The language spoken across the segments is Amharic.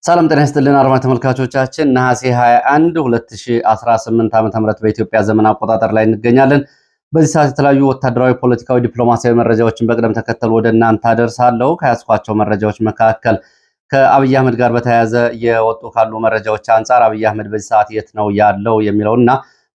ሰላም ጤና ይስጥልን አድማጭ ተመልካቾቻችን፣ ነሐሴ 21 2018 ዓ.ም በኢትዮጵያ ዘመን አቆጣጠር ላይ እንገኛለን። በዚህ ሰዓት የተለያዩ ወታደራዊ፣ ፖለቲካዊ፣ ዲፕሎማሲያዊ መረጃዎችን በቅደም ተከተል ወደ እናንተ አደርሳለሁ። ከያዝኳቸው መረጃዎች መካከል ከአብይ አህመድ ጋር በተያያዘ የወጡ ካሉ መረጃዎች አንጻር አብይ አህመድ በዚህ ሰዓት የት ነው ያለው የሚለውና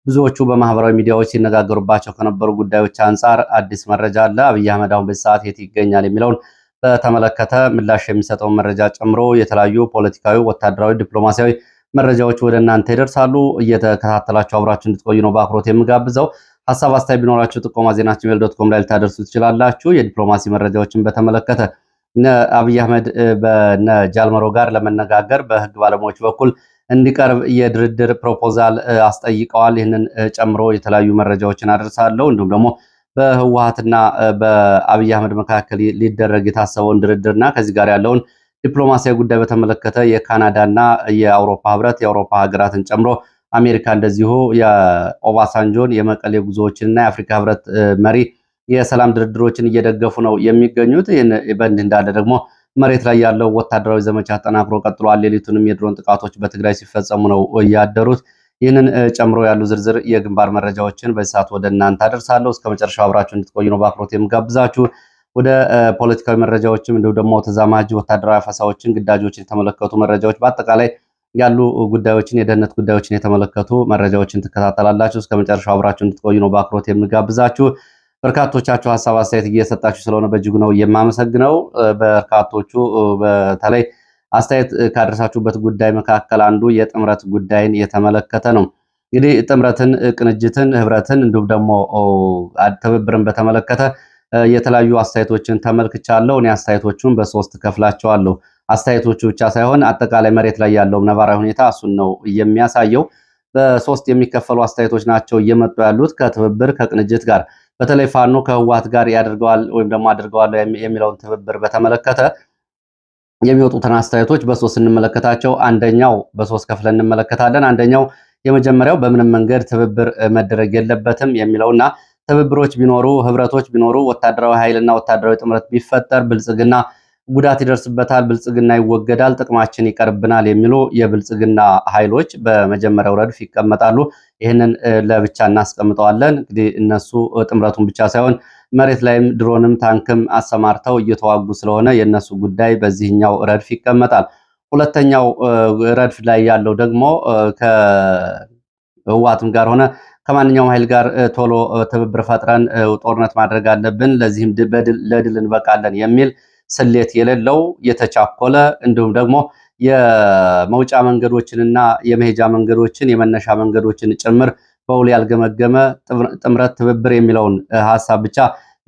ብዙዎቹ በማህበራዊ ሚዲያዎች ሲነጋገሩባቸው ከነበሩ ጉዳዮች አንጻር አዲስ መረጃ አለ። አብይ አህመድ አሁን በዚህ ሰዓት የት ይገኛል የሚለውን በተመለከተ ምላሽ የሚሰጠውን መረጃ ጨምሮ የተለያዩ ፖለቲካዊ፣ ወታደራዊ፣ ዲፕሎማሲያዊ መረጃዎች ወደ እናንተ ይደርሳሉ። እየተከታተላችሁ አብራችሁ እንድትቆዩ ነው በአክብሮት የምጋብዘው። ሀሳብ አስተያየት ቢኖራችሁ ጥቆማ ዜና@gmail.com ላይ ልታደርሱ ትችላላችሁ። የዲፕሎማሲ መረጃዎችን በተመለከተ አብይ አህመድ በነ ጃልመሮ ጋር ለመነጋገር በህግ ባለሙያዎች በኩል እንዲቀርብ የድርድር ፕሮፖዛል አስጠይቀዋል። ይህንን ጨምሮ የተለያዩ መረጃዎችን አደርሳለሁ። እንዲሁም ደግሞ በህወሓትና በአብይ አህመድ መካከል ሊደረግ የታሰበውን ድርድርና ከዚህ ጋር ያለውን ዲፕሎማሲያዊ ጉዳይ በተመለከተ የካናዳና የአውሮፓ ህብረት የአውሮፓ ሀገራትን ጨምሮ አሜሪካ እንደዚሁ የኦባሳንጆን የመቀሌ ጉዞዎችንና የአፍሪካ ህብረት መሪ የሰላም ድርድሮችን እየደገፉ ነው የሚገኙት። ይህን በእንዲህ እንዳለ ደግሞ መሬት ላይ ያለው ወታደራዊ ዘመቻ ተጠናክሮ ቀጥሏል። ሌሊቱንም የድሮን ጥቃቶች በትግራይ ሲፈጸሙ ነው ያደሩት። ይህንን ጨምሮ ያሉ ዝርዝር የግንባር መረጃዎችን በዚህ ሰዓት ወደ እናንተ አደርሳለሁ። እስከ መጨረሻው አብራችሁ እንድትቆዩ ነው በአክብሮት የምጋብዛችሁ። ወደ ፖለቲካዊ መረጃዎችም እንዲሁ ደግሞ ተዛማጅ ወታደራዊ አፈሳዎችን፣ ግዳጆችን የተመለከቱ መረጃዎች፣ በአጠቃላይ ያሉ ጉዳዮችን፣ የደህንነት ጉዳዮችን የተመለከቱ መረጃዎችን ትከታተላላችሁ። እስከ መጨረሻው አብራችሁ እንድትቆዩ ነው በአክብሮት የምጋብዛችሁ። በርካቶቻችሁ ሀሳብ አስተያየት እየሰጣችሁ ስለሆነ በእጅጉ ነው የማመሰግነው። በርካቶቹ በተለይ አስተያየት ካደረሳችሁበት ጉዳይ መካከል አንዱ የጥምረት ጉዳይን የተመለከተ ነው። እንግዲህ ጥምረትን፣ ቅንጅትን፣ ህብረትን እንዲሁም ደግሞ ትብብርን በተመለከተ የተለያዩ አስተያየቶችን ተመልክቻለሁ። እኔ አስተያየቶቹን በሶስት ከፍላቸዋለሁ። አስተያየቶቹ ብቻ ሳይሆን አጠቃላይ መሬት ላይ ያለው ነባራዊ ሁኔታ እሱን ነው የሚያሳየው። በሶስት የሚከፈሉ አስተያየቶች ናቸው እየመጡ ያሉት ከትብብር ከቅንጅት ጋር። በተለይ ፋኖ ከህወሓት ጋር ያደርገዋል ወይም ደግሞ አድርገዋል የሚለውን ትብብር በተመለከተ የሚወጡትን አስተያየቶች በሶስት እንመለከታቸው። አንደኛው በሶስት ከፍለን እንመለከታለን። አንደኛው የመጀመሪያው በምንም መንገድ ትብብር መደረግ የለበትም የሚለውና ትብብሮች ቢኖሩ ህብረቶች ቢኖሩ ወታደራዊ ኃይልና ወታደራዊ ጥምረት ቢፈጠር ብልጽግና ጉዳት ይደርስበታል፣ ብልጽግና ይወገዳል፣ ጥቅማችን ይቀርብናል የሚሉ የብልጽግና ኃይሎች በመጀመሪያው ረድፍ ይቀመጣሉ። ይህንን ለብቻ እናስቀምጠዋለን። እንግዲህ እነሱ ጥምረቱን ብቻ ሳይሆን መሬት ላይም ድሮንም ታንክም አሰማርተው እየተዋጉ ስለሆነ የነሱ ጉዳይ በዚህኛው ረድፍ ይቀመጣል። ሁለተኛው ረድፍ ላይ ያለው ደግሞ ከህወሓትም ጋር ሆነ ከማንኛውም ኃይል ጋር ቶሎ ትብብር ፈጥረን ጦርነት ማድረግ አለብን፣ ለዚህም ለድል እንበቃለን የሚል ስሌት የሌለው የተቻኮለ እንዲሁም ደግሞ የመውጫ መንገዶችንና የመሄጃ መንገዶችን የመነሻ መንገዶችን ጭምር በውል ያልገመገመ ጥምረት ትብብር የሚለውን ሐሳብ ብቻ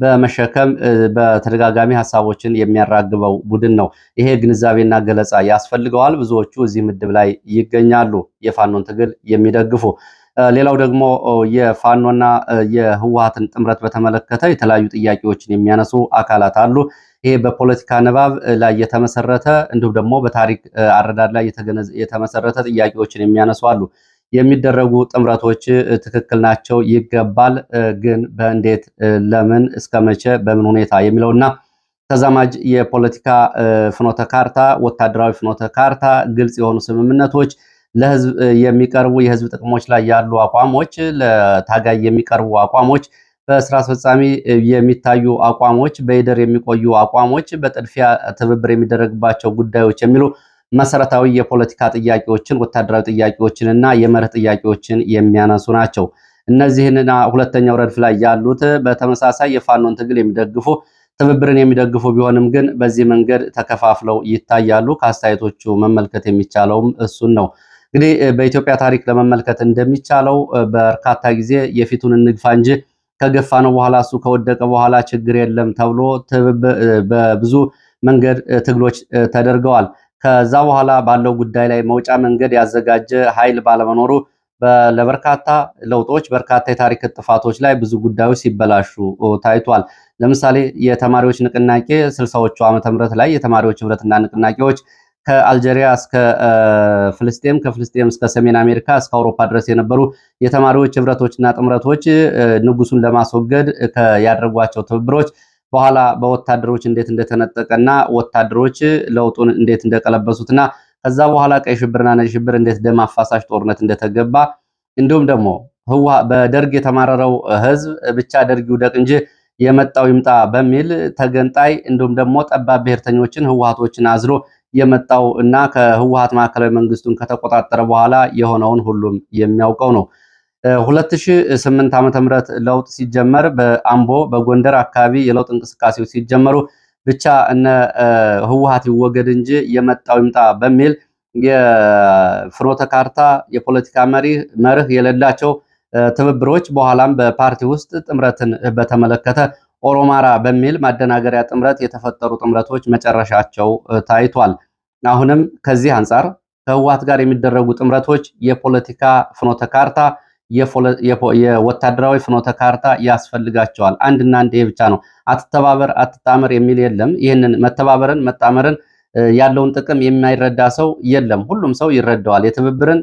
በመሸከም በተደጋጋሚ ሐሳቦችን የሚያራግበው ቡድን ነው። ይሄ ግንዛቤና ገለጻ ያስፈልገዋል። ብዙዎቹ እዚህ ምድብ ላይ ይገኛሉ፣ የፋኖን ትግል የሚደግፉ። ሌላው ደግሞ የፋኖና የህወሓትን ጥምረት በተመለከተ የተለያዩ ጥያቄዎችን የሚያነሱ አካላት አሉ። ይሄ በፖለቲካ ንባብ ላይ የተመሰረተ እንዲሁም ደግሞ በታሪክ አረዳድ ላይ የተመሰረተ ጥያቄዎችን የሚያነሱ አሉ። የሚደረጉ ጥምረቶች ትክክል ናቸው፣ ይገባል፣ ግን በእንዴት፣ ለምን፣ እስከመቼ፣ በምን ሁኔታ የሚለውና ተዛማጅ የፖለቲካ ፍኖተ ካርታ፣ ወታደራዊ ፍኖተ ካርታ፣ ግልጽ የሆኑ ስምምነቶች፣ ለህዝብ የሚቀርቡ የህዝብ ጥቅሞች ላይ ያሉ አቋሞች፣ ለታጋይ የሚቀርቡ አቋሞች፣ በስራ አስፈጻሚ የሚታዩ አቋሞች፣ በይደር የሚቆዩ አቋሞች፣ በጥድፊያ ትብብር የሚደረግባቸው ጉዳዮች የሚሉ መሰረታዊ የፖለቲካ ጥያቄዎችን፣ ወታደራዊ ጥያቄዎችን እና የመርህ ጥያቄዎችን የሚያነሱ ናቸው። እነዚህንና ሁለተኛው ረድፍ ላይ ያሉት በተመሳሳይ የፋኖን ትግል የሚደግፉ ትብብርን የሚደግፉ ቢሆንም ግን በዚህ መንገድ ተከፋፍለው ይታያሉ። ከአስተያየቶቹ መመልከት የሚቻለውም እሱን ነው። እንግዲህ በኢትዮጵያ ታሪክ ለመመልከት እንደሚቻለው በርካታ ጊዜ የፊቱን እንግፋ እንጂ ከገፋ ነው በኋላ እሱ ከወደቀ በኋላ ችግር የለም ተብሎ በብዙ መንገድ ትግሎች ተደርገዋል። ከዛ በኋላ ባለው ጉዳይ ላይ መውጫ መንገድ ያዘጋጀ ኃይል ባለመኖሩ ለበርካታ ለውጦች፣ በርካታ የታሪክ ጥፋቶች ላይ ብዙ ጉዳዮች ሲበላሹ ታይቷል። ለምሳሌ የተማሪዎች ንቅናቄ 60ዎቹ ዓመተ ምህረት ላይ የተማሪዎች ህብረትና ንቅናቄዎች ከአልጄሪያ እስከ ፍልስጤም፣ ከፍልስጤም እስከ ሰሜን አሜሪካ እስከ አውሮፓ ድረስ የነበሩ የተማሪዎች ህብረቶችና ጥምረቶች ንጉሱን ለማስወገድ ያደረጓቸው ትብብሮች በኋላ በወታደሮች እንዴት እንደተነጠቀና ወታደሮች ለውጡን እንዴት እንደቀለበሱትና ከዛ በኋላ ቀይ ሽብርና ነጭ ሽብር እንዴት ደም አፋሳሽ ጦርነት እንደተገባ እንዲሁም ደግሞ በደርግ የተማረረው ህዝብ ብቻ ደርግ ይውደቅ እንጂ የመጣው ይምጣ በሚል ተገንጣይ እንዲሁም ደግሞ ጠባብ ብሔርተኞችን ህወሓቶችን አዝሎ የመጣው እና ከህወሓት ማዕከላዊ መንግስቱን ከተቆጣጠረ በኋላ የሆነውን ሁሉም የሚያውቀው ነው። 2008 ዓመተ ምህረት ለውጥ ሲጀመር በአምቦ በጎንደር አካባቢ የለውጥ እንቅስቃሴዎች ሲጀመሩ ብቻ እነ ህወሓት ይወገድ እንጂ የመጣው ይምጣ በሚል የፍኖተ ካርታ የፖለቲካ መርህ የሌላቸው ትብብሮች በኋላም በፓርቲ ውስጥ ጥምረትን በተመለከተ ኦሮማራ በሚል ማደናገሪያ ጥምረት የተፈጠሩ ጥምረቶች መጨረሻቸው ታይቷል። አሁንም ከዚህ አንጻር ከህወሓት ጋር የሚደረጉ ጥምረቶች የፖለቲካ ፍኖተ ካርታ የወታደራዊ ፍኖተ ካርታ ያስፈልጋቸዋል። አንድና አንድ ይሄ ብቻ ነው። አትተባበር አትጣመር የሚል የለም። ይህንን መተባበርን መጣመርን ያለውን ጥቅም የማይረዳ ሰው የለም። ሁሉም ሰው ይረዳዋል። የትብብርን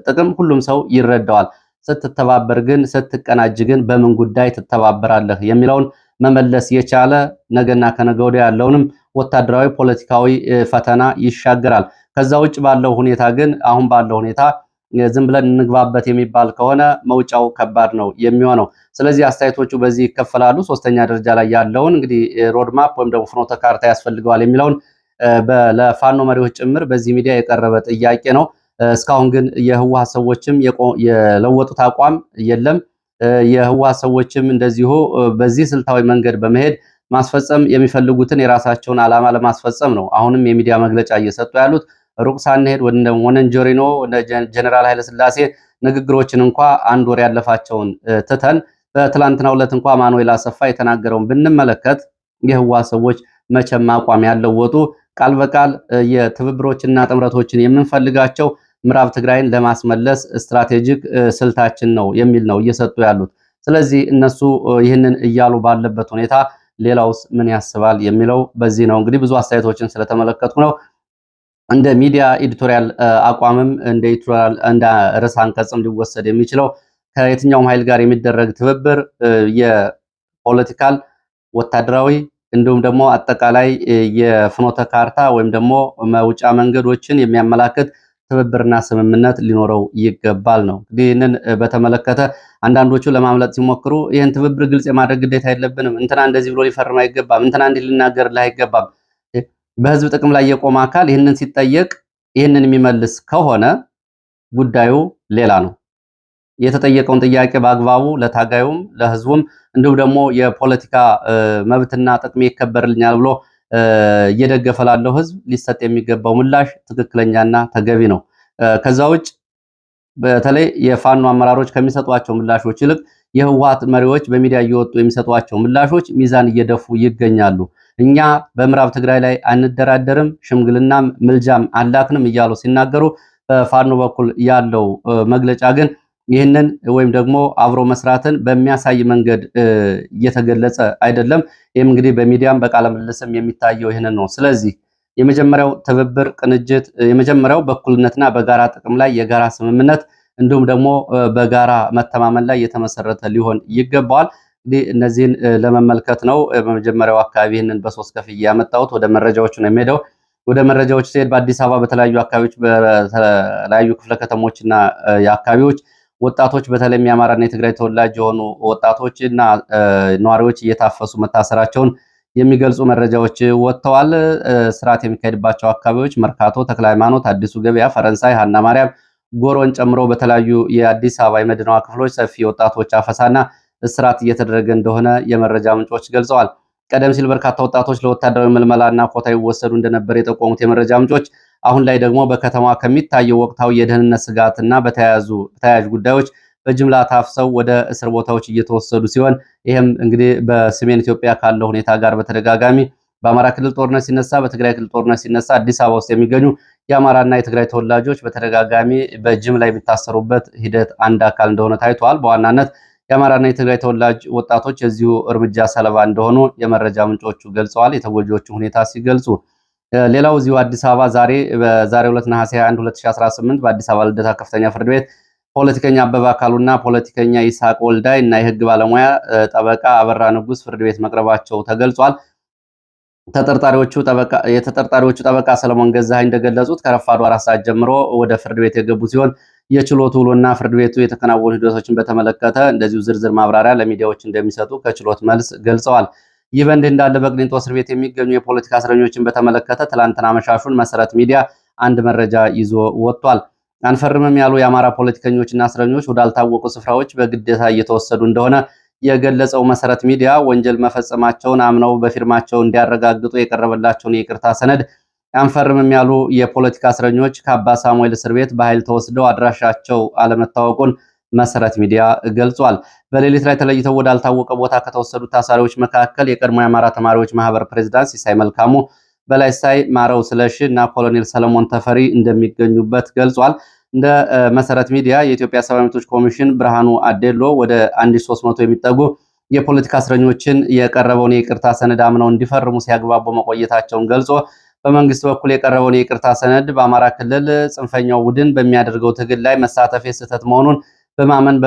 ጥቅም ሁሉም ሰው ይረዳዋል። ስትተባበር ግን ስትቀናጅ ግን በምን ጉዳይ ትተባበራለህ የሚለውን መመለስ የቻለ ነገና ከነገ ወዲያ ያለውንም ወታደራዊ ፖለቲካዊ ፈተና ይሻገራል። ከዛ ውጭ ባለው ሁኔታ ግን አሁን ባለው ሁኔታ ዝም ብለን እንግባበት የሚባል ከሆነ መውጫው ከባድ ነው የሚሆነው። ስለዚህ አስተያየቶቹ በዚህ ይከፈላሉ። ሶስተኛ ደረጃ ላይ ያለውን እንግዲህ ሮድማፕ ወይም ደግሞ ፍኖተ ካርታ ያስፈልገዋል የሚለውን ለፋኖ መሪዎች ጭምር በዚህ ሚዲያ የቀረበ ጥያቄ ነው። እስካሁን ግን የህወሓት ሰዎችም የለወጡት አቋም የለም። የህወሓት ሰዎችም እንደዚሁ በዚህ ስልታዊ መንገድ በመሄድ ማስፈጸም የሚፈልጉትን የራሳቸውን ዓላማ ለማስፈጸም ነው አሁንም የሚዲያ መግለጫ እየሰጡ ያሉት። ሩቅ ሳንሄድ ወደ ሞነንጆሪኖ ወደ ጀነራል ኃይለስላሴ ንግግሮችን እንኳ አንድ ወር ያለፋቸውን ትተን በትላንትናው ዕለት እንኳ ማኑኤል አሰፋ የተናገረውን ብንመለከት የህወሓት ሰዎች መቼም አቋም ያለወጡ ቃል በቃል የትብብሮችና ጥምረቶችን የምንፈልጋቸው ምዕራብ ትግራይን ለማስመለስ ስትራቴጂክ ስልታችን ነው የሚል ነው እየሰጡ ያሉት። ስለዚህ እነሱ ይህንን እያሉ ባለበት ሁኔታ ሌላውስ ምን ያስባል የሚለው በዚህ ነው። እንግዲህ ብዙ አስተያየቶችን ስለተመለከትኩ ነው። እንደ ሚዲያ ኤዲቶሪያል አቋምም እንደ ኤዲቶሪያል እንደ ርዕሰ አንቀጽም ሊወሰድ የሚችለው ከየትኛውም ኃይል ጋር የሚደረግ ትብብር የፖለቲካል ወታደራዊ እንዲሁም ደግሞ አጠቃላይ የፍኖተ ካርታ ወይም ደግሞ መውጫ መንገዶችን የሚያመላክት ትብብርና ስምምነት ሊኖረው ይገባል ነው። እንግዲህ ይህንን በተመለከተ አንዳንዶቹ ለማምለጥ ሲሞክሩ ይህን ትብብር ግልጽ የማድረግ ግዴታ የለብንም፣ እንትና እንደዚህ ብሎ ሊፈርም አይገባም፣ እንትና እንዲህ ሊናገርልህ አይገባም። በህዝብ ጥቅም ላይ የቆመ አካል ይህንን ሲጠየቅ ይህንን የሚመልስ ከሆነ ጉዳዩ ሌላ ነው። የተጠየቀውን ጥያቄ በአግባቡ ለታጋዩም ለህዝቡም እንዲሁም ደግሞ የፖለቲካ መብትና ጥቅሜ ይከበርልኛል ብሎ እየደገፈ ላለው ህዝብ ሊሰጥ የሚገባው ምላሽ ትክክለኛና ተገቢ ነው። ከዛ ውጭ በተለይ የፋኖ አመራሮች ከሚሰጧቸው ምላሾች ይልቅ የህወሓት መሪዎች በሚዲያ እየወጡ የሚሰጧቸው ምላሾች ሚዛን እየደፉ ይገኛሉ። እኛ በምዕራብ ትግራይ ላይ አንደራደርም፣ ሽምግልናም ምልጃም አላክንም እያሉ ሲናገሩ፣ በፋኖ በኩል ያለው መግለጫ ግን ይህንን ወይም ደግሞ አብሮ መስራትን በሚያሳይ መንገድ እየተገለጸ አይደለም። ይህም እንግዲህ በሚዲያም በቃለ ምልልስም የሚታየው ይህንን ነው። ስለዚህ የመጀመሪያው ትብብር ቅንጅት፣ የመጀመሪያው በእኩልነትና በጋራ ጥቅም ላይ የጋራ ስምምነት እንዲሁም ደግሞ በጋራ መተማመን ላይ የተመሰረተ ሊሆን ይገባዋል። እንግዲህ እነዚህን ለመመልከት ነው በመጀመሪያው አካባቢ ይህንን በሶስት ከፍዬ ያመጣሁት። ወደ መረጃዎቹ ነው የሚሄደው። ወደ መረጃዎች ሲሄድ በአዲስ አበባ በተለያዩ አካባቢዎች በተለያዩ ክፍለ ከተሞችና የአካባቢዎች ወጣቶች በተለይም የአማራና የትግራይ ተወላጅ የሆኑ ወጣቶች እና ነዋሪዎች እየታፈሱ መታሰራቸውን የሚገልጹ መረጃዎች ወጥተዋል። ስርዓት የሚካሄድባቸው አካባቢዎች መርካቶ፣ ተክለ ሃይማኖት፣ አዲሱ ገበያ፣ ፈረንሳይ፣ ሀና ማርያም፣ ጎሮን ጨምሮ በተለያዩ የአዲስ አበባ የመዲናዋ ክፍሎች ሰፊ ወጣቶች አፈሳና እስራት እየተደረገ እንደሆነ የመረጃ ምንጮች ገልጸዋል። ቀደም ሲል በርካታ ወጣቶች ለወታደራዊ ምልመላና ኮታ ይወሰዱ እንደነበር የጠቆሙት የመረጃ ምንጮች አሁን ላይ ደግሞ በከተማዋ ከሚታየው ወቅታዊ የደህንነት ስጋትና በተያያዥ ጉዳዮች በጅምላ ታፍሰው ወደ እስር ቦታዎች እየተወሰዱ ሲሆን ይህም እንግዲህ በሰሜን ኢትዮጵያ ካለው ሁኔታ ጋር በተደጋጋሚ በአማራ ክልል ጦርነት ሲነሳ፣ በትግራይ ክልል ጦርነት ሲነሳ አዲስ አበባ ውስጥ የሚገኙ የአማራና የትግራይ ተወላጆች በተደጋጋሚ በጅምላ የሚታሰሩበት ሂደት አንድ አካል እንደሆነ ታይቷል። በዋናነት የአማራና የትግራይ ተወላጅ ወጣቶች የዚሁ እርምጃ ሰለባ እንደሆኑ የመረጃ ምንጮቹ ገልጸዋል። የተጎጂዎቹ ሁኔታ ሲገልጹ ሌላው እዚሁ አዲስ አበባ በዛሬው ዕለት ነሐሴ 21 2018 በአዲስ አበባ ልደታ ከፍተኛ ፍርድ ቤት ፖለቲከኛ አበበ አካሉና ፖለቲከኛ ይስሐቅ ወልዳይ እና የህግ ባለሙያ ጠበቃ አበራ ንጉስ ፍርድ ቤት መቅረባቸው ተገልጿል። የተጠርጣሪዎቹ ጠበቃ ሰለሞን ገዛኸኝ እንደገለጹት ከረፋዱ 4 ሰዓት ጀምሮ ወደ ፍርድ ቤት የገቡ ሲሆን የችሎት ውሎና ፍርድ ቤቱ የተከናወኑ ሂደቶችን በተመለከተ እንደዚሁ ዝርዝር ማብራሪያ ለሚዲያዎች እንደሚሰጡ ከችሎት መልስ ገልጸዋል። ይህ በእንዲህ እንዳለ በቅሊንጦ እስር ቤት የሚገኙ የፖለቲካ እስረኞችን በተመለከተ ትላንትና መሻሹን መሰረት ሚዲያ አንድ መረጃ ይዞ ወጥቷል። አንፈርምም ያሉ የአማራ ፖለቲከኞችና እስረኞች ወዳልታወቁ ስፍራዎች በግዴታ እየተወሰዱ እንደሆነ የገለጸው መሰረት ሚዲያ ወንጀል መፈጸማቸውን አምነው በፊርማቸው እንዲያረጋግጡ የቀረበላቸውን የይቅርታ ሰነድ አንፈርምም ያሉ የፖለቲካ እስረኞች ከአባ ሳሙኤል እስር ቤት በኃይል ተወስደው አድራሻቸው አለመታወቁን መሰረት ሚዲያ ገልጿል። በሌሊት ላይ ተለይተው ወዳልታወቀ ቦታ ከተወሰዱት ታሳሪዎች መካከል የቀድሞ የአማራ ተማሪዎች ማህበር ፕሬዝዳንት ሲሳይ መልካሙ፣ በላይ ሳይ ማረው ስለሺ እና ኮሎኔል ሰለሞን ተፈሪ እንደሚገኙበት ገልጿል። እንደ መሰረት ሚዲያ የኢትዮጵያ ሰብዓዊ መብቶች ኮሚሽን ብርሃኑ አዴሎ ወደ 1300 የሚጠጉ የፖለቲካ እስረኞችን የቀረበውን የይቅርታ ሰነድ አምነው እንዲፈርሙ ሲያግባቡ መቆየታቸውን ገልጾ በመንግስት በኩል የቀረበውን የይቅርታ ሰነድ በአማራ ክልል ጽንፈኛው ቡድን በሚያደርገው ትግል ላይ መሳተፍ ስህተት መሆኑን በማመን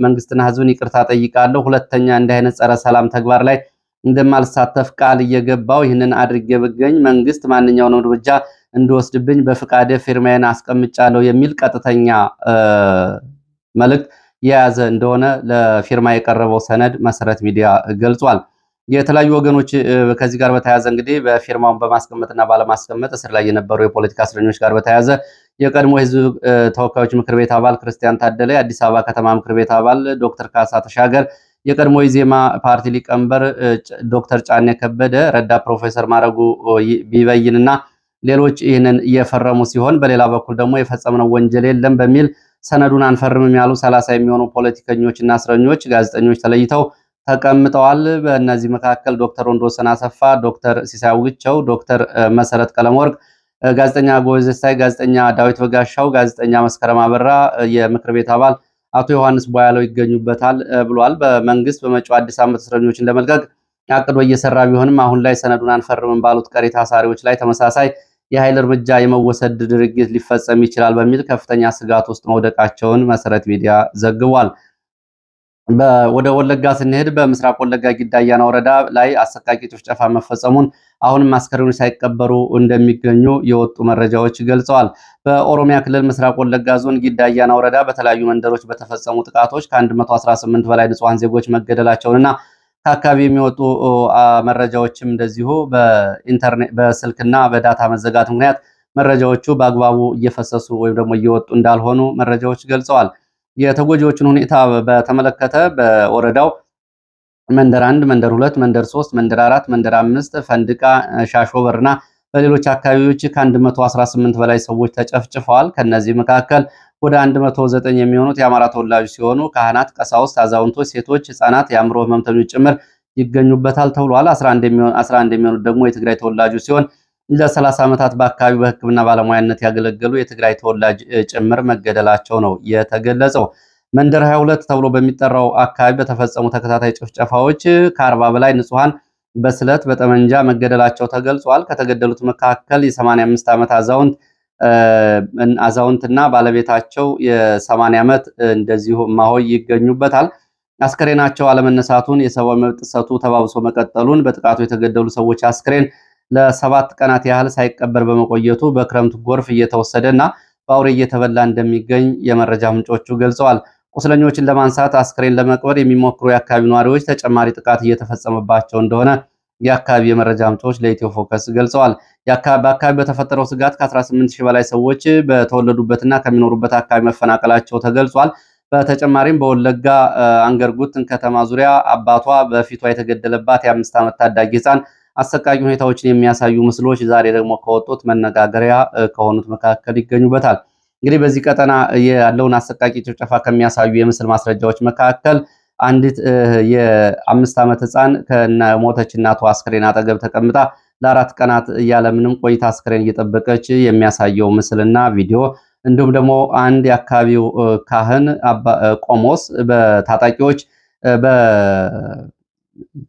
መንግስትና ህዝብን ይቅርታ ጠይቃለሁ። ሁለተኛ እንዲህ አይነት ጸረ ሰላም ተግባር ላይ እንደማልሳተፍ ቃል እየገባው ይህንን አድርጌ ብገኝ መንግስት ማንኛውንም እርምጃ እንዲወስድብኝ በፍቃደ ፊርማዬን አስቀምጫለሁ የሚል ቀጥተኛ መልእክት የያዘ እንደሆነ ለፊርማ የቀረበው ሰነድ መሰረት ሚዲያ ገልጿል። የተለያዩ ወገኖች ከዚህ ጋር በተያያዘ እንግዲህ በፊርማውን በማስቀመጥና ባለማስቀመጥ እስር ላይ የነበሩ የፖለቲካ እስረኞች ጋር በተያያዘ የቀድሞ የህዝብ ተወካዮች ምክር ቤት አባል ክርስቲያን ታደለ፣ የአዲስ አበባ ከተማ ምክር ቤት አባል ዶክተር ካሳ ተሻገር፣ የቀድሞ የዜማ ፓርቲ ሊቀመንበር ዶክተር ጫኔ ከበደ፣ ረዳት ፕሮፌሰር ማረጉ ቢበይንና ሌሎች ይህንን እየፈረሙ ሲሆን በሌላ በኩል ደግሞ የፈጸምነው ወንጀል የለም በሚል ሰነዱን አንፈርምም ያሉ 30 የሚሆኑ ፖለቲከኞችና እስረኞች፣ ጋዜጠኞች ተለይተው ተቀምጠዋል። በእነዚህ መካከል ዶክተር ወንዶሰን አሰፋ፣ ዶክተር ሲሳይ አውግቸው፣ ዶክተር መሰረት ቀለመወርቅ፣ ጋዜጠኛ ጎበዘሳይ፣ ጋዜጠኛ ዳዊት በጋሻው፣ ጋዜጠኛ መስከረም አበራ፣ የምክር ቤት አባል አቶ ዮሐንስ ቦያለው ይገኙበታል ብሏል። በመንግስት በመጪው አዲስ ዓመት እስረኞችን ለመልቀቅ አቅዶ እየሰራ ቢሆንም አሁን ላይ ሰነዱን አንፈርምም ባሉት ቀሪ ታሳሪዎች ላይ ተመሳሳይ የኃይል እርምጃ የመወሰድ ድርጊት ሊፈጸም ይችላል በሚል ከፍተኛ ስጋት ውስጥ መውደቃቸውን መሰረት ሚዲያ ዘግቧል። ወደ ወለጋ ስንሄድ በምስራቅ ወለጋ ጊዳያና ወረዳ ላይ አሰቃቂ ጭፍጨፋ መፈጸሙን አሁንም አስከሬኖች ሳይቀበሩ እንደሚገኙ የወጡ መረጃዎች ገልጸዋል። በኦሮሚያ ክልል ምስራቅ ወለጋ ዞን ጊዳያና ወረዳ በተለያዩ መንደሮች በተፈጸሙ ጥቃቶች ከ118 በላይ ንጹሃን ዜጎች መገደላቸውንና ከአካባቢ የሚወጡ መረጃዎችም እንደዚሁ በስልክና በዳታ መዘጋት ምክንያት መረጃዎቹ በአግባቡ እየፈሰሱ ወይም ደግሞ እየወጡ እንዳልሆኑ መረጃዎች ገልጸዋል። የተጎጂዎችን ሁኔታ በተመለከተ በወረዳው መንደር 1፣ መንደር 2፣ መንደር 3፣ መንደር 4፣ መንደር 5፣ ፈንድቃ፣ ሻሾበርና በሌሎች አካባቢዎች ከ118 በላይ ሰዎች ተጨፍጭፈዋል። ከነዚህ መካከል ወደ 109 የሚሆኑት የአማራ ተወላጆች ሲሆኑ ካህናት፣ ቀሳውስት፣ አዛውንቶች፣ ሴቶች፣ ህፃናት፣ የአእምሮ ህመምተኞች ጭምር ይገኙበታል ተብሏል። 11 የሚሆኑት ደግሞ የትግራይ ተወላጆች ሲሆን ለ30 ዓመታት በአካባቢው በሕክምና ባለሙያነት ያገለገሉ የትግራይ ተወላጅ ጭምር መገደላቸው ነው የተገለጸው። መንደር 22 ተብሎ በሚጠራው አካባቢ በተፈጸሙ ተከታታይ ጭፍጨፋዎች ከ40 በላይ ንጹሃን በስለት በጠመንጃ መገደላቸው ተገልጿል። ከተገደሉት መካከል የ85 ዓመት አዛውንትና ባለቤታቸው የ80 ዓመት እንደዚሁ ማሆይ ይገኙበታል። አስክሬናቸው አለመነሳቱን፣ የሰብአዊ መብት ጥሰቱ ተባብሶ መቀጠሉን፣ በጥቃቱ የተገደሉ ሰዎች አስክሬን ለ7 ቀናት ያህል ሳይቀበር በመቆየቱ በክረምቱ ጎርፍ እየተወሰደና በአውሬ እየተበላ እንደሚገኝ የመረጃ ምንጮቹ ገልጸዋል። ቁስለኞችን ለማንሳት አስክሬን ለመቅበር የሚሞክሩ የአካባቢ ነዋሪዎች ተጨማሪ ጥቃት እየተፈጸመባቸው እንደሆነ የአካባቢ የመረጃ ምንጮች ለኢትዮ ፎከስ ገልጸዋል። በአካባቢ በተፈጠረው ስጋት ከ18000 በላይ ሰዎች በተወለዱበትና ከሚኖሩበት አካባቢ መፈናቀላቸው ተገልጿል። በተጨማሪም በወለጋ አንገርጉትን ከተማ ዙሪያ አባቷ በፊቷ የተገደለባት የ5 ዓመት ታዳጊ ህፃን አሰቃቂ ሁኔታዎችን የሚያሳዩ ምስሎች ዛሬ ደግሞ ከወጡት መነጋገሪያ ከሆኑት መካከል ይገኙበታል። እንግዲህ በዚህ ቀጠና ያለውን አሰቃቂ ጭፍጨፋ ከሚያሳዩ የምስል ማስረጃዎች መካከል አንዲት የ5 ዓመት ህፃን ከሞተች እናቷ አስክሬን አጠገብ ተቀምጣ ለ4 ቀናት ያለምንም ቆይታ አስክሬን እየጠበቀች የሚያሳየው ምስልና ቪዲዮ እንዲሁም ደግሞ አንድ የአካባቢው ካህን ቆሞስ በታጣቂዎች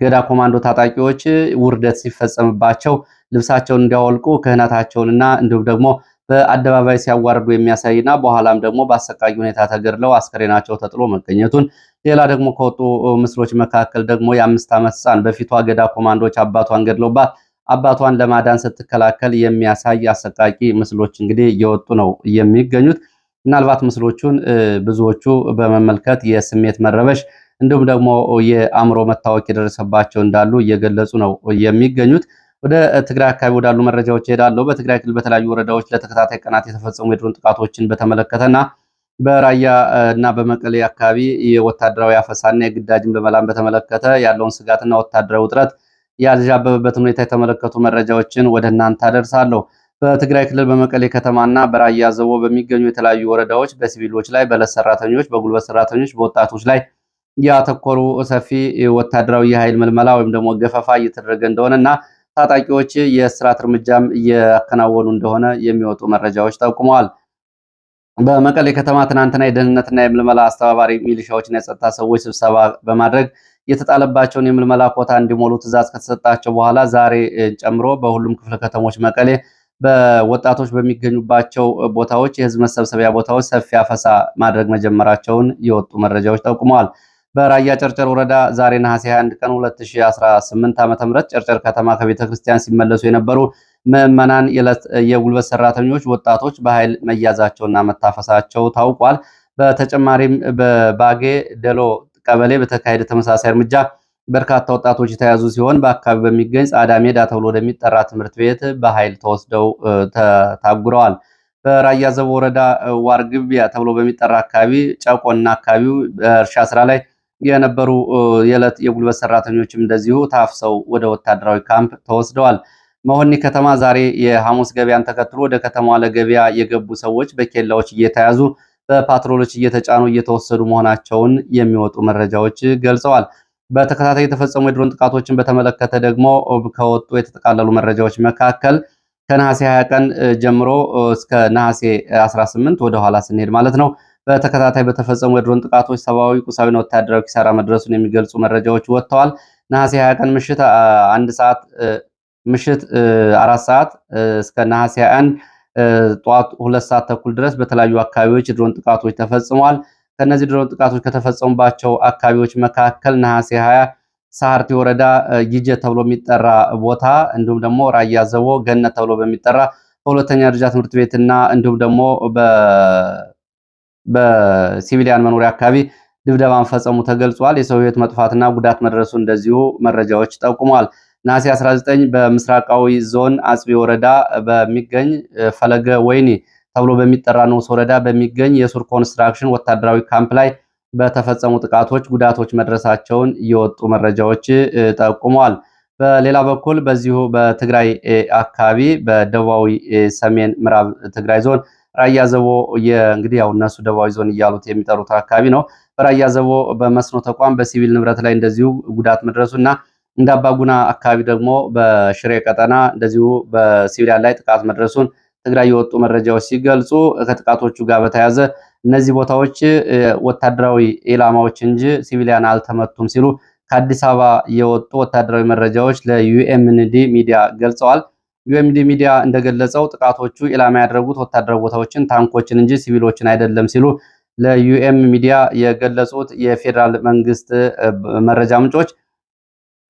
ገዳ ኮማንዶ ታጣቂዎች ውርደት ሲፈጸምባቸው ልብሳቸውን እንዲያወልቁ ክህነታቸውንና እንዲሁም ደግሞ በአደባባይ ሲያዋርዱ የሚያሳይና በኋላም ደግሞ በአሰቃቂ ሁኔታ ተገድለው አስከሬናቸው ተጥሎ መገኘቱን፣ ሌላ ደግሞ ከወጡ ምስሎች መካከል ደግሞ የ5 ዓመት ህፃን በፊቷ ገዳ ኮማንዶች አባቷን ገድለውባት አባቷን ለማዳን ስትከላከል የሚያሳይ አሰቃቂ ምስሎች እንግዲህ እየወጡ ነው የሚገኙት። ምናልባት ምስሎቹን ብዙዎቹ በመመልከት የስሜት መረበሽ እንዲሁም ደግሞ የአእምሮ መታወክ የደረሰባቸው እንዳሉ እየገለጹ ነው የሚገኙት። ወደ ትግራይ አካባቢ ወዳሉ መረጃዎች እሄዳለሁ። በትግራይ ክልል በተለያዩ ወረዳዎች ለተከታታይ ቀናት የተፈጸሙ የድሮን ጥቃቶችን በተመለከተና በራያ እና በመቀሌ አካባቢ የወታደራዊ አፈሳና የግዳጅ ምልመላን በተመለከተ ያለውን ስጋትና ወታደራዊ ውጥረት ያልዣበበበትን ሁኔታ የተመለከቱ መረጃዎችን ወደ እናንተ አደርሳለሁ። በትግራይ ክልል በመቀሌ ከተማና በራያ ዘቦ በሚገኙ የተለያዩ ወረዳዎች በሲቪሎች ላይ፣ በዕለት ሰራተኞች፣ በጉልበት ሰራተኞች፣ በወጣቶች ላይ ያተኮሩ ሰፊ ወታደራዊ የኃይል ምልመላ ወይም ደግሞ ገፈፋ እየተደረገ እንደሆነና ታጣቂዎች የእስራት እርምጃም እያከናወኑ እንደሆነ የሚወጡ መረጃዎች ጠቁመዋል። በመቀሌ ከተማ ትናንትና የደህንነትና የምልመላ አስተባባሪ ሚሊሻዎችና የጸጥታ ሰዎች ስብሰባ በማድረግ የተጣለባቸውን የምልመላ ኮታ እንዲሞሉ ትዕዛዝ ከተሰጣቸው በኋላ ዛሬ ጨምሮ በሁሉም ክፍለ ከተሞች መቀሌ በወጣቶች በሚገኙባቸው ቦታዎች የህዝብ መሰብሰቢያ ቦታዎች ሰፊ አፈሳ ማድረግ መጀመራቸውን የወጡ መረጃዎች ጠቁመዋል። በራያ ጨርጨር ወረዳ ዛሬ ነሐሴ 21 ቀን 2018 ዓ.ም ጨርጨር ከተማ ከቤተ ክርስቲያን ሲመለሱ የነበሩ ምዕመናን፣ የጉልበት ሰራተኞች፣ ወጣቶች በኃይል መያዛቸውና መታፈሳቸው ታውቋል። በተጨማሪም በባጌ ደሎ ቀበሌ በተካሄደ ተመሳሳይ እርምጃ በርካታ ወጣቶች የተያዙ ሲሆን በአካባቢ በሚገኝ ጻዳ ሜዳ ተብሎ ወደሚጠራ ትምህርት ቤት በኃይል ተወስደው ታጉረዋል። በራያ ዘቦ ወረዳ ዋርግቢያ ተብሎ በሚጠራ አካባቢ ጨቆና አካባቢው በእርሻ ስራ ላይ የነበሩ የዕለት የጉልበት ሰራተኞችም እንደዚሁ ታፍሰው ወደ ወታደራዊ ካምፕ ተወስደዋል። መሆኒ ከተማ ዛሬ የሐሙስ ገበያን ተከትሎ ወደ ከተማዋ ለገበያ የገቡ ሰዎች በኬላዎች እየተያዙ በፓትሮሎች እየተጫኑ እየተወሰዱ መሆናቸውን የሚወጡ መረጃዎች ገልጸዋል። በተከታታይ የተፈጸሙ የድሮን ጥቃቶችን በተመለከተ ደግሞ ከወጡ የተጠቃለሉ መረጃዎች መካከል ከነሐሴ 20 ቀን ጀምሮ እስከ ነሐሴ 18 ወደ ኋላ ስንሄድ ማለት ነው በተከታታይ በተፈጸሙ የድሮን ጥቃቶች ሰብአዊ፣ ቁሳዊና ወታደራዊ ኪሳራ መድረሱን የሚገልጹ መረጃዎች ወጥተዋል። ነሐሴ 20 ቀን ምሽት 4 ሰዓት እስከ ነሐሴ 21 ጠዋት 2 ሰዓት ተኩል ድረስ በተለያዩ አካባቢዎች የድሮን ጥቃቶች ተፈጽመዋል። ከነዚህ ድሮን ጥቃቶች ከተፈጸሙባቸው አካባቢዎች መካከል ነሐሴ 20 ሳርቲ ወረዳ ጊጀ ተብሎ የሚጠራ ቦታ እንዲሁም ደግሞ ራያ ዘቦ ገነት ተብሎ በሚጠራ በሁለተኛ ደረጃ ትምህርት ቤትና እንዲሁም ደግሞ በሲቪሊያን መኖሪያ አካባቢ ድብደባ መፈጸሙ ተገልጿል። የሰው ሕይወት መጥፋትና ጉዳት መድረሱ እንደዚሁ መረጃዎች ጠቁመዋል። ነሐሴ 19 በምስራቃዊ ዞን አጽቢ ወረዳ በሚገኝ ፈለገ ወይኒ ተብሎ በሚጠራ ንዑስ ወረዳ በሚገኝ የሱር ኮንስትራክሽን ወታደራዊ ካምፕ ላይ በተፈጸሙ ጥቃቶች ጉዳቶች መድረሳቸውን የወጡ መረጃዎች ጠቁመዋል። በሌላ በኩል በዚሁ በትግራይ አካባቢ በደቡባዊ ሰሜን ምዕራብ ትግራይ ዞን ራያ ዘቦ እንግዲህ ያው እነሱ ደቡባዊ ዞን እያሉት የሚጠሩት አካባቢ ነው። በራያ ዘቦ በመስኖ ተቋም በሲቪል ንብረት ላይ እንደዚሁ ጉዳት መድረሱና እንደ አባጉና አካባቢ ደግሞ በሽሬ ቀጠና እንደዚሁ በሲቪሊያን ላይ ጥቃት መድረሱን ትግራይ የወጡ መረጃዎች ሲገልጹ ከጥቃቶቹ ጋር በተያያዘ እነዚህ ቦታዎች ወታደራዊ ኢላማዎች እንጂ ሲቪሊያን አልተመቱም ሲሉ ከአዲስ አበባ የወጡ ወታደራዊ መረጃዎች ለዩኤምኤንዲ ሚዲያ ገልጸዋል። ዩኤምኤንዲ ሚዲያ እንደገለጸው ጥቃቶቹ ኢላማ ያደረጉት ወታደራዊ ቦታዎችን፣ ታንኮችን እንጂ ሲቪሎችን አይደለም ሲሉ ለዩኤም ሚዲያ የገለጹት የፌዴራል መንግስት መረጃ ምንጮች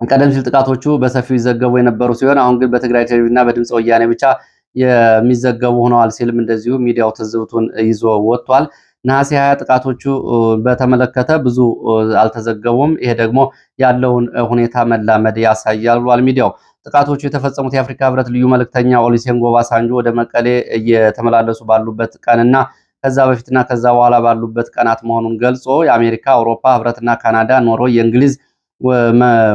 ቀደም ሲል ጥቃቶቹ በሰፊው ይዘገቡ የነበሩ ሲሆን አሁን ግን በትግራይ ቴሌቪዥን እና በድምፅ ወያኔ ብቻ የሚዘገቡ ሆነዋል ሲልም እንደዚሁ ሚዲያው ትዝብቱን ይዞ ወጥቷል። ነሐሴ 20 ጥቃቶቹ በተመለከተ ብዙ አልተዘገቡም። ይሄ ደግሞ ያለውን ሁኔታ መላመድ ያሳያል ብሏል ሚዲያው። ጥቃቶቹ የተፈጸሙት የአፍሪካ ህብረት ልዩ መልእክተኛ ኦሉሴጉን ኦባሳንጆ ወደ መቀሌ እየተመላለሱ ባሉበት ቀንና ከዛ በፊትና ከዛ በኋላ ባሉበት ቀናት መሆኑን ገልጾ የአሜሪካ፣ አውሮፓ ህብረትና ካናዳ፣ ኖርዌይ፣ የእንግሊዝ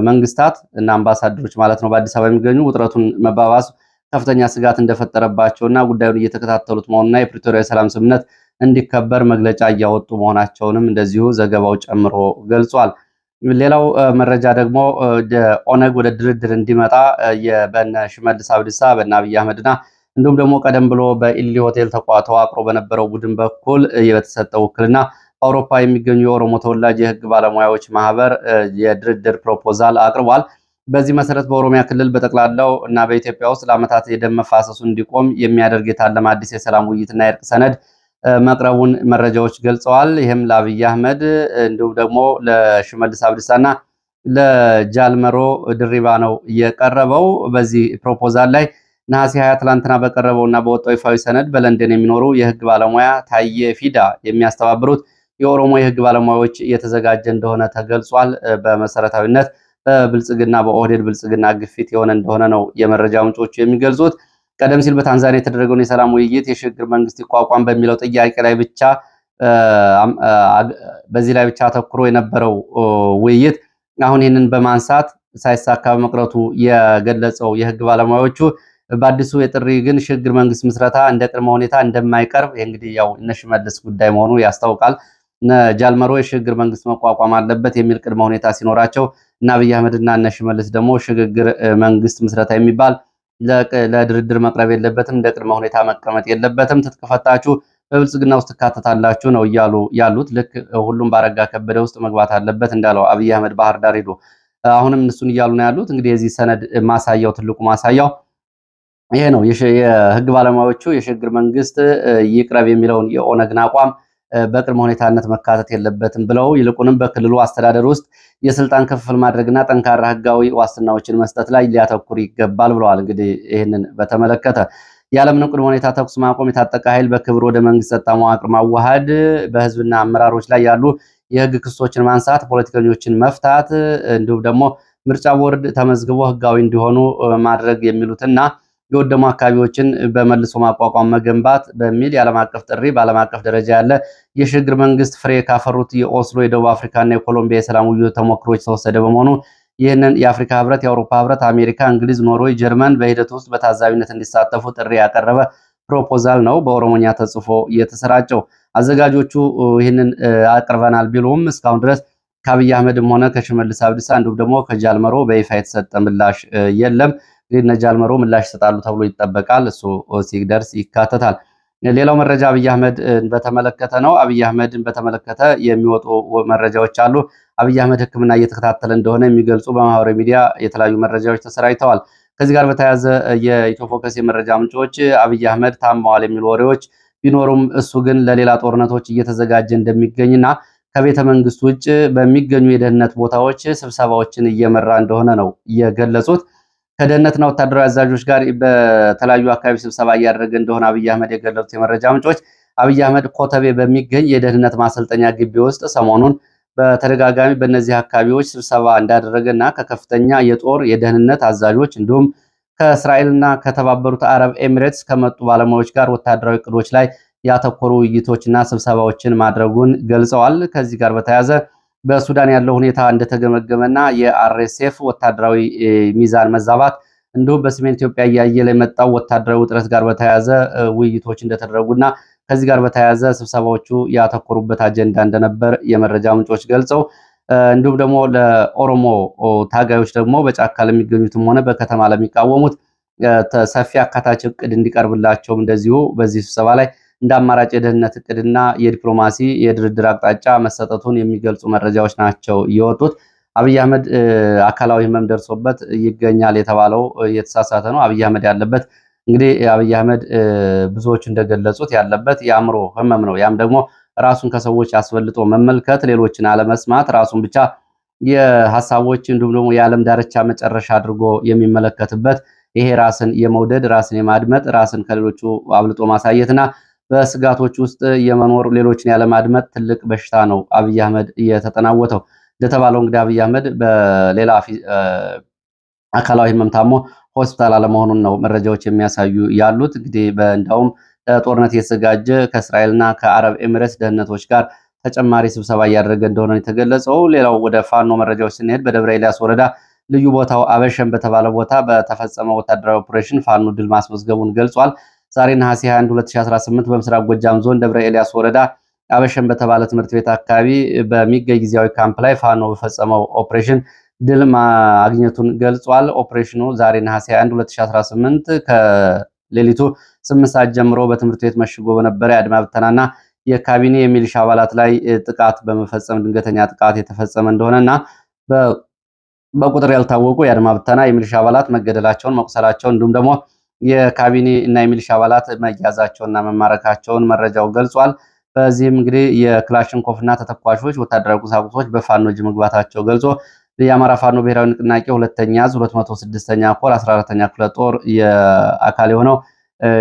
መንግስታት እና አምባሳደሮች ማለት ነው በአዲስ አበባ የሚገኙ ውጥረቱን መባባስ ከፍተኛ ስጋት እንደፈጠረባቸውና ጉዳዩን እየተከታተሉት መሆኑና የፕሪቶሪያ የሰላም ስምምነት እንዲከበር መግለጫ እያወጡ መሆናቸውንም እንደዚሁ ዘገባው ጨምሮ ገልጿል። ሌላው መረጃ ደግሞ ኦነግ ወደ ድርድር እንዲመጣ በነ ሽመልስ አብዲሳ በነ አብይ አህመድና እንዲሁም ደግሞ ቀደም ብሎ በኢሊ ሆቴል ተዋቅሮ በነበረው ቡድን በኩል የተሰጠው ውክልና በአውሮፓ የሚገኙ የኦሮሞ ተወላጅ የህግ ባለሙያዎች ማህበር የድርድር ፕሮፖዛል አቅርቧል። በዚህ መሰረት በኦሮሚያ ክልል በጠቅላላው እና በኢትዮጵያ ውስጥ ለዓመታት የደም መፋሰሱ እንዲቆም የሚያደርግ የታለመ አዲስ የሰላም ውይይትና የእርቅ ሰነድ መቅረቡን መረጃዎች ገልጸዋል። ይህም ለአብይ አህመድ እንዲሁም ደግሞ ለሽመልስ አብዲሳና ለጃልመሮ ድሪባ ነው የቀረበው። በዚህ ፕሮፖዛል ላይ ነሐሴ 20 ትላንትና በቀረበውና በወጣው ይፋዊ ሰነድ በለንደን የሚኖሩ የህግ ባለሙያ ታዬ ፊዳ የሚያስተባብሩት የኦሮሞ የህግ ባለሙያዎች እየተዘጋጀ እንደሆነ ተገልጿል። በመሰረታዊነት በብልጽግና በኦህዴድ ብልጽግና ግፊት የሆነ እንደሆነ ነው የመረጃ ምንጮቹ የሚገልጹት። ቀደም ሲል በታንዛኒያ የተደረገውን የሰላም ውይይት የሽግግር መንግስት ይቋቋም በሚለው ጥያቄ ላይ ብቻ በዚህ ላይ ብቻ አተኩሮ የነበረው ውይይት አሁን ይህንን በማንሳት ሳይሳካ በመቅረቱ የገለጸው የህግ ባለሙያዎቹ በአዲሱ የጥሪ ግን ሽግግር መንግስት ምስረታ እንደ ቅድመ ሁኔታ እንደማይቀርብ እንግዲህ ያው እነ ሽመልስ ጉዳይ መሆኑ ያስታውቃል። ጃልመሮ የሽግግር መንግስት መቋቋም አለበት የሚል ቅድመ ሁኔታ ሲኖራቸው እና አብይ አህመድና እነ ሽመልስ ደግሞ ሽግግር መንግስት ምስረታ የሚባል ለድርድር መቅረብ የለበትም፣ እንደ ቅድመ ሁኔታ መቀመጥ የለበትም፣ ትጥቅ ፈታችሁ በብልጽግና ውስጥ ትካተታላችሁ ነው እያሉ ያሉት። ልክ ሁሉም ባረጋ ከበደ ውስጥ መግባት አለበት እንዳለው አብይ አህመድ ባህር ዳር ሄዶ አሁንም እሱን እያሉ ነው ያሉት። እንግዲህ የዚህ ሰነድ ማሳያው ትልቁ ማሳያው ይሄ ነው። የህግ ባለሙያዎቹ የሽግግር መንግስት ይቅረብ የሚለውን የኦነግን አቋም በቅድመ ሁኔታነት መካተት የለበትም ብለው ይልቁንም በክልሉ አስተዳደር ውስጥ የስልጣን ክፍፍል ማድረግና ጠንካራ ህጋዊ ዋስትናዎችን መስጠት ላይ ሊያተኩር ይገባል ብለዋል። እንግዲህ ይህንን በተመለከተ ያለምንም ቅድመ ሁኔታ ተኩስ ማቆም፣ የታጠቀ ኃይል በክብር ወደ መንግስት ጸጥታ መዋቅር ማዋሃድ፣ በህዝብና አመራሮች ላይ ያሉ የህግ ክሶችን ማንሳት፣ ፖለቲከኞችን መፍታት እንዲሁም ደግሞ ምርጫ ቦርድ ተመዝግቦ ህጋዊ እንዲሆኑ ማድረግ የሚሉትና የወደሙ አካባቢዎችን በመልሶ ማቋቋም መገንባት በሚል የዓለም አቀፍ ጥሪ በዓለም አቀፍ ደረጃ ያለ የሽግግር መንግስት ፍሬ ካፈሩት የኦስሎ የደቡብ አፍሪካና የኮሎምቢያ የሰላም ውይይት ተሞክሮች ተወሰደ በመሆኑ ይህንን የአፍሪካ ህብረት፣ የአውሮፓ ህብረት፣ አሜሪካ፣ እንግሊዝ፣ ኖርዌይ፣ ጀርመን በሂደት ውስጥ በታዛቢነት እንዲሳተፉ ጥሪ ያቀረበ ፕሮፖዛል ነው በኦሮሞኛ ተጽፎ የተሰራጨው። አዘጋጆቹ ይህንን አቅርበናል ቢሉም እስካሁን ድረስ ከአብይ አህመድም ሆነ ከሽመልስ አብዲሳ እንዲሁም ደግሞ ከጃልመሮ በይፋ የተሰጠ ምላሽ የለም። እንግዲህ እነ ጃልመሮ ምላሽ ይሰጣሉ ተብሎ ይጠበቃል። እሱ ሲደርስ ይካተታል። ሌላው መረጃ አብይ አህመድ በተመለከተ ነው። አብይ አህመድን በተመለከተ የሚወጡ መረጃዎች አሉ። አብይ አህመድ ሕክምና እየተከታተለ እንደሆነ የሚገልጹ በማህበራዊ ሚዲያ የተለያዩ መረጃዎች ተሰራጭተዋል። ከዚህ ጋር በተያያዘ የኢትዮ ፎከስ የመረጃ ምንጮች አብይ አህመድ ታመዋል የሚሉ ወሬዎች ቢኖሩም እሱ ግን ለሌላ ጦርነቶች እየተዘጋጀ እንደሚገኝና ከቤተ መንግስት ውጭ በሚገኙ የደህንነት ቦታዎች ስብሰባዎችን እየመራ እንደሆነ ነው የገለጹት። ከደህንነትና ወታደራዊ አዛዦች ጋር በተለያዩ አካባቢ ስብሰባ እያደረገ እንደሆነ አብይ አህመድ የገለጹት የመረጃ ምንጮች አብይ አህመድ ኮተቤ በሚገኝ የደህንነት ማሰልጠኛ ግቢ ውስጥ ሰሞኑን በተደጋጋሚ በእነዚህ አካባቢዎች ስብሰባ እንዳደረገና ከከፍተኛ የጦር የደህንነት አዛዦች እንዲሁም ከእስራኤልና ከተባበሩት አረብ ኤሚሬትስ ከመጡ ባለሙያዎች ጋር ወታደራዊ እቅዶች ላይ ያተኮሩ ውይይቶችና ስብሰባዎችን ማድረጉን ገልጸዋል። ከዚህ ጋር በተያያዘ በሱዳን ያለው ሁኔታ እንደተገመገመና የአርኤስኤፍ ወታደራዊ ሚዛን መዛባት እንዲሁም በሰሜን ኢትዮጵያ እያየለ የመጣው ወታደራዊ ውጥረት ጋር በተያያዘ ውይይቶች እንደተደረጉና ከዚህ ጋር በተያያዘ ስብሰባዎቹ ያተኮሩበት አጀንዳ እንደነበር የመረጃ ምንጮች ገልጸው እንዲሁም ደግሞ ለኦሮሞ ታጋዮች ደግሞ በጫካ ለሚገኙትም ሆነ በከተማ ለሚቃወሙት ሰፊ አካታች እቅድ እንዲቀርብላቸውም እንደዚሁ በዚህ ስብሰባ ላይ እንደ አማራጭ የደህንነት እቅድና የዲፕሎማሲ የድርድር አቅጣጫ መሰጠቱን የሚገልጹ መረጃዎች ናቸው የወጡት። አብይ አህመድ አካላዊ ህመም ደርሶበት ይገኛል የተባለው የተሳሳተ ነው። አብይ አህመድ ያለበት እንግዲህ አብይ አህመድ ብዙዎች እንደገለጹት ያለበት የአእምሮ ህመም ነው። ያም ደግሞ ራሱን ከሰዎች አስበልጦ መመልከት፣ ሌሎችን አለመስማት፣ ራሱን ብቻ የሐሳቦች እንዲሁም ደግሞ የዓለም ዳርቻ መጨረሻ አድርጎ የሚመለከትበት ይሄ ራስን የመውደድ ራስን የማድመጥ ራስን ከሌሎቹ አብልጦ ማሳየትና በስጋቶች ውስጥ የመኖር ሌሎችን ያለማድመጥ ትልቅ በሽታ ነው አብይ አህመድ የተጠናወተው። እንደተባለው እንግዲህ አብይ አህመድ በሌላ አካላዊ ህመም ታሞ ሆስፒታል አለመሆኑን ነው መረጃዎች የሚያሳዩ ያሉት። እንግዲህ እንዳውም ጦርነት የተዘጋጀ ከእስራኤልና ከአረብ ኤሚሬትስ ደህንነቶች ጋር ተጨማሪ ስብሰባ እያደረገ እንደሆነ የተገለጸው። ሌላው ወደ ፋኖ መረጃዎች ስንሄድ በደብረ ኤልያስ ወረዳ ልዩ ቦታው አበሸን በተባለ ቦታ በተፈጸመ ወታደራዊ ኦፕሬሽን ፋኖ ድል ማስመዝገቡን ገልጿል። ዛሬ ነሐሴ 21 2018 በምስራቅ ጎጃም ዞን ደብረ ኤልያስ ወረዳ አበሸን በተባለ ትምህርት ቤት አካባቢ በሚገኝ ጊዜያዊ ካምፕ ላይ ፋኖ በፈጸመው ኦፕሬሽን ድል ማግኘቱን ገልጿል። ኦፕሬሽኑ ዛሬ ነሐሴ 21 2018 ከሌሊቱ 8 ሰዓት ጀምሮ በትምህርት ቤት መሽጎ በነበረ የአድማ ብተናና የካቢኔ የሚሊሻ አባላት ላይ ጥቃት በመፈጸም ድንገተኛ ጥቃት የተፈጸመ እንደሆነና በቁጥር ያልታወቁ የአድማ ብተና የሚሊሻ አባላት መገደላቸውን መቁሰላቸውን እንዲሁም ደግሞ የካቢኔ እና የሚሊሻ አባላት መያዛቸውና መማረካቸውን መረጃው ገልጿል። በዚህም እንግዲህ የክላሽንኮቭና ተተኳሾች ወታደራዊ ቁሳቁሶች በፋኖ እጅ መግባታቸው ገልጾ የአማራ ፋኖ ብሔራዊ ንቅናቄ ሁለተኛ ዝ 206ኛ ኮር 14ኛ ክፍለ ጦር የአካል የሆነው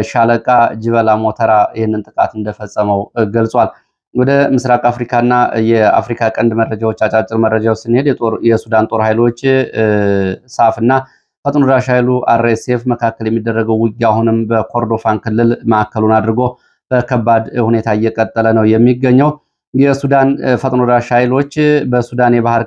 ሻለቃ ጅበላ ሞተራ ይህንን ጥቃት እንደፈጸመው ገልጿል። ወደ ምስራቅ አፍሪካና የአፍሪካ ቀንድ መረጃዎች አጫጭር መረጃዎች ስንሄድ የሱዳን ጦር ኃይሎች ሳፍና ፈጥኖ ደራሽ ኃይሉ አርኤስኤፍ መካከል የሚደረገው ውጊያ አሁንም በኮርዶፋን ክልል ማዕከሉን አድርጎ በከባድ ሁኔታ እየቀጠለ ነው የሚገኘው። የሱዳን ፈጥኖ ደራሽ ኃይሎች በሱዳን የባህር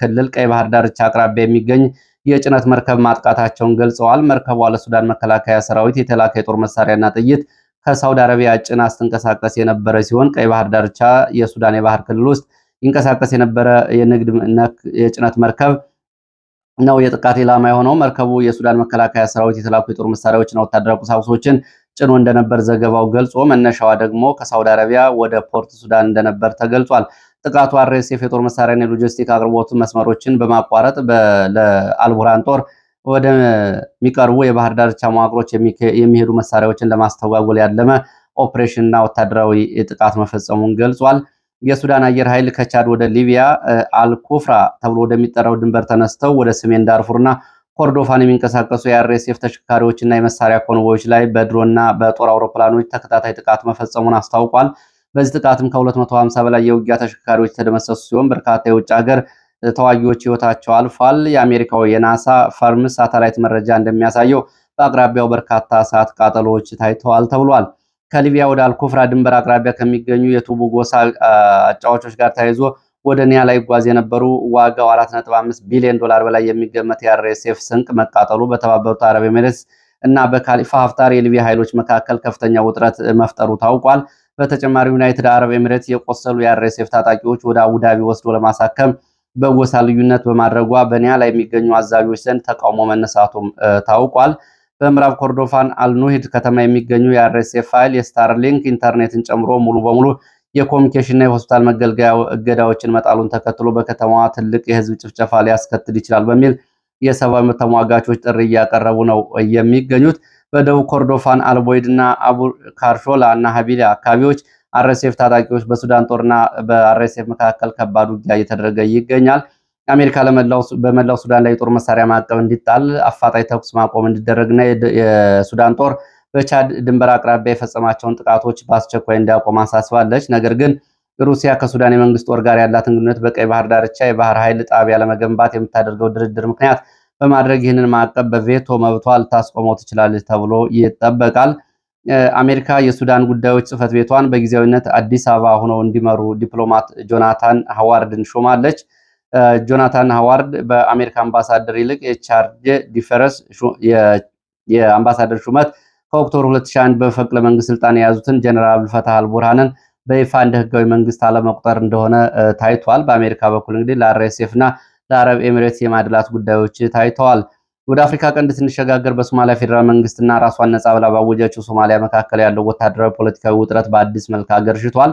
ክልል ቀይ ባህር ዳርቻ አቅራቢያ የሚገኝ የጭነት መርከብ ማጥቃታቸውን ገልጸዋል። መርከቧ ለሱዳን መከላከያ ሰራዊት የተላከ የጦር መሳሪያና ጥይት ከሳውዲ አረቢያ ጭና ስትንቀሳቀስ የነበረ ሲሆን ቀይ ባህር ዳርቻ የሱዳን የባህር ክልል ውስጥ ይንቀሳቀስ የነበረ የንግድ የጭነት መርከብ ነው የጥቃት ኢላማ የሆነው። መርከቡ የሱዳን መከላከያ ሰራዊት የተላኩ የጦር መሳሪያዎችና ወታደራዊ ቁሳቁሶችን ጭኖ እንደነበር ዘገባው ገልጾ መነሻዋ ደግሞ ከሳውዲ አረቢያ ወደ ፖርት ሱዳን እንደነበር ተገልጿል። ጥቃቱ አርኤስኤፍ የጦር መሳሪያና የሎጂስቲክ አቅርቦት መስመሮችን በማቋረጥ ለአልቡራን ጦር ወደሚቀርቡ የባህር ዳርቻ መዋቅሮች የሚሄዱ መሳሪያዎችን ለማስተጓጎል ያለመ ኦፕሬሽንና ወታደራዊ ጥቃት መፈጸሙን ገልጿል። የሱዳን አየር ኃይል ከቻድ ወደ ሊቢያ አልኩፍራ ተብሎ ወደሚጠራው ድንበር ተነስተው ወደ ሰሜን ዳርፉርና ኮርዶፋን የሚንቀሳቀሱ የአርኤስኤፍ ተሽከርካሪዎችና የመሳሪያ ኮንቮዮች ላይ በድሮና በጦር አውሮፕላኖች ተከታታይ ጥቃት መፈጸሙን አስታውቋል። በዚህ ጥቃትም ከ250 በላይ የውጊያ ተሽከርካሪዎች የተደመሰሱ ሲሆን በርካታ የውጭ ሀገር ተዋጊዎች ህይወታቸው አልፏል። የአሜሪካው የናሳ ፈርም ሳተላይት መረጃ እንደሚያሳየው በአቅራቢያው በርካታ እሳት ቃጠሎዎች ታይተዋል ተብሏል። ከሊቢያ ወደ አልኩፍራ ድንበር አቅራቢያ ከሚገኙ የቱቡ ጎሳ አጫዋቾች ጋር ተያይዞ ወደ ኒያላ ይጓዝ የነበሩ ዋጋው 4.5 ቢሊዮን ዶላር በላይ የሚገመት የአርኤስኤፍ ስንቅ መቃጠሉ በተባበሩት አረብ ኤሚሬትስ እና በካሊፋ ሀፍታር የሊቢያ ኃይሎች መካከል ከፍተኛ ውጥረት መፍጠሩ ታውቋል። በተጨማሪ ዩናይትድ አረብ ኤሚሬትስ የቆሰሉ የአርኤስኤፍ ታጣቂዎች ወደ አቡዳቢ ወስዶ ለማሳከም በጎሳ ልዩነት በማድረጓ በኒያላ የሚገኙ አዛዦች ዘንድ ተቃውሞ መነሳቱም ታውቋል። በምዕራብ ኮርዶፋን አልኑሂድ ከተማ የሚገኙ የአርኤስኤፍ ኃይል የስታርሊንክ ኢንተርኔትን ጨምሮ ሙሉ በሙሉ የኮሚኒኬሽንና የሆስፒታል መገልገያ እገዳዎችን መጣሉን ተከትሎ በከተማዋ ትልቅ የህዝብ ጭፍጨፋ ሊያስከትል ይችላል በሚል የሰብአዊ መብት ተሟጋቾች ጥሪ እያቀረቡ ነው የሚገኙት። በደቡብ ኮርዶፋን አልቦይድ እና አቡ ካርሾላ እና ሀቢላ አካባቢዎች አርኤስኤፍ ታጣቂዎች በሱዳን ጦርና በአርኤስኤፍ መካከል ከባድ ውጊያ እየተደረገ ይገኛል። አሜሪካ በመላው ሱዳን ላይ የጦር መሳሪያ ማዕቀብ እንዲጣል፣ አፋጣኝ ተኩስ ማቆም እንዲደረግና የሱዳን ጦር በቻድ ድንበር አቅራቢያ የፈጸማቸውን ጥቃቶች በአስቸኳይ እንዲያቆም አሳስባለች። ነገር ግን ሩሲያ ከሱዳን የመንግስት ጦር ጋር ያላትን ግንኙነት በቀይ ባህር ዳርቻ የባህር ኃይል ጣቢያ ለመገንባት የምታደርገው ድርድር ምክንያት በማድረግ ይህንን ማዕቀብ በቬቶ መብቷ ልታስቆመው ትችላለች ተብሎ ይጠበቃል። አሜሪካ የሱዳን ጉዳዮች ጽህፈት ቤቷን በጊዜያዊነት አዲስ አበባ ሆነው እንዲመሩ ዲፕሎማት ጆናታን ሃዋርድን ሾማለች። ጆናታን ሃዋርድ በአሜሪካ አምባሳደር ይልቅ የቻርጅ ዲፈረስ የአምባሳደር ሹመት ከኦክቶበር 2001 በመፈንቅለ መንግስት ስልጣን የያዙትን ጀነራል አብዱልፈታህ አልቡርሃንን በይፋ እንደ ህጋዊ መንግስት አለመቁጠር እንደሆነ ታይቷል። በአሜሪካ በኩል እንግዲህ ለአርኤስኤፍ እና ለአረብ ኤሚሬትስ የማድላት ጉዳዮች ታይተዋል። ወደ አፍሪካ ቀንድ ስንሸጋገር በሶማሊያ ፌዴራል መንግስትና ራሷን ነጻ ብላ ባወጀችው ሶማሊያ መካከል ያለው ወታደራዊ ፖለቲካዊ ውጥረት በአዲስ መልክ አገርሽቷል።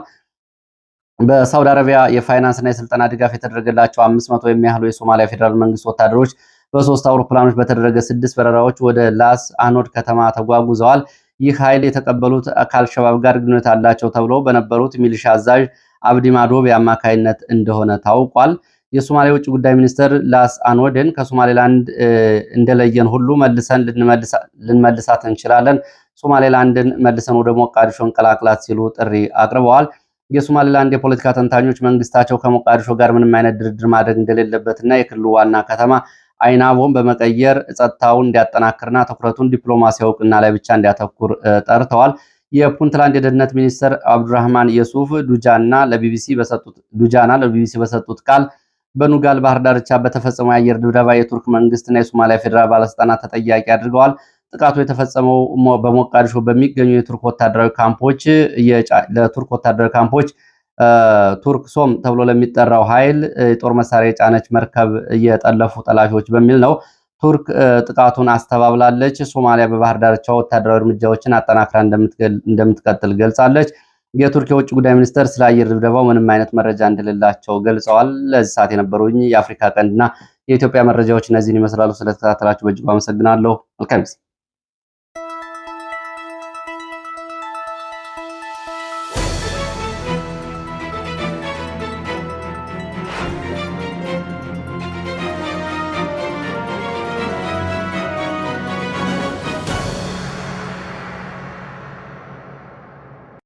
በሳውዲ አረቢያ የፋይናንስና የስልጠና ድጋፍ የተደረገላቸው 500 የሚያህሉ የሶማሊያ ፌዴራል መንግስት ወታደሮች በሶስት አውሮፕላኖች በተደረገ 6 በረራዎች ወደ ላስ አኖድ ከተማ ተጓጉዘዋል። ይህ ኃይል የተቀበሉት ከአልሸባብ ጋር ግንኙነት አላቸው ተብለው በነበሩት ሚሊሻ አዛዥ አብዲ ማዶቤ አማካይነት እንደሆነ ታውቋል። የሶማሊያ ውጭ ጉዳይ ሚኒስትር ላስ አኖድን ከሶማሌላንድ እንደለየን ሁሉ መልሰን ልንመልሳት እንችላለን፣ ሶማሌላንድን መልሰን ወደ ሞቃዲሾ እንቀላቅላት ሲሉ ጥሪ አቅርበዋል። የሶማሌላንድ የፖለቲካ ተንታኞች መንግስታቸው ከሞቃዲሾ ጋር ምንም አይነት ድርድር ማድረግ እንደሌለበትና የክልሉ ዋና ከተማ አይናቦን በመቀየር ጸጥታውን እንዲያጠናክርና ትኩረቱን ዲፕሎማሲያዊ እውቅና ላይ ብቻ እንዲያተኩር ጠርተዋል። የፑንትላንድ የደህንነት ሚኒስትር አብዱራህማን የሱፍ ዱጃና ለቢቢሲ በሰጡት ቃል በኑጋል ባህር ዳርቻ በተፈጸመው የአየር ድብደባ የቱርክ መንግስትና የሶማሊያ ፌዴራል ባለስልጣናት ተጠያቂ አድርገዋል። ጥቃቱ የተፈጸመው በሞቃዲሾ በሚገኙ የቱርክ ወታደራዊ ካምፖች ለቱርክ ወታደራዊ ካምፖች ቱርክ ሶም ተብሎ ለሚጠራው ኃይል የጦር መሳሪያ የጫነች መርከብ እየጠለፉ ጠላፊዎች በሚል ነው። ቱርክ ጥቃቱን አስተባብላለች። ሶማሊያ በባህር ዳርቻ ወታደራዊ እርምጃዎችን አጠናክራ እንደምትቀጥል ገልጻለች። የቱርክ የውጭ ጉዳይ ሚኒስትር ስለ አየር ድብደባው ምንም አይነት መረጃ እንደሌላቸው ገልጸዋል። ለዚህ ሰዓት የነበሩኝ የአፍሪካ ቀንድና የኢትዮጵያ መረጃዎች እነዚህን ይመስላሉ። ስለተከታተላችሁ በእጅጉ አመሰግናለሁ። መልካም ጊዜ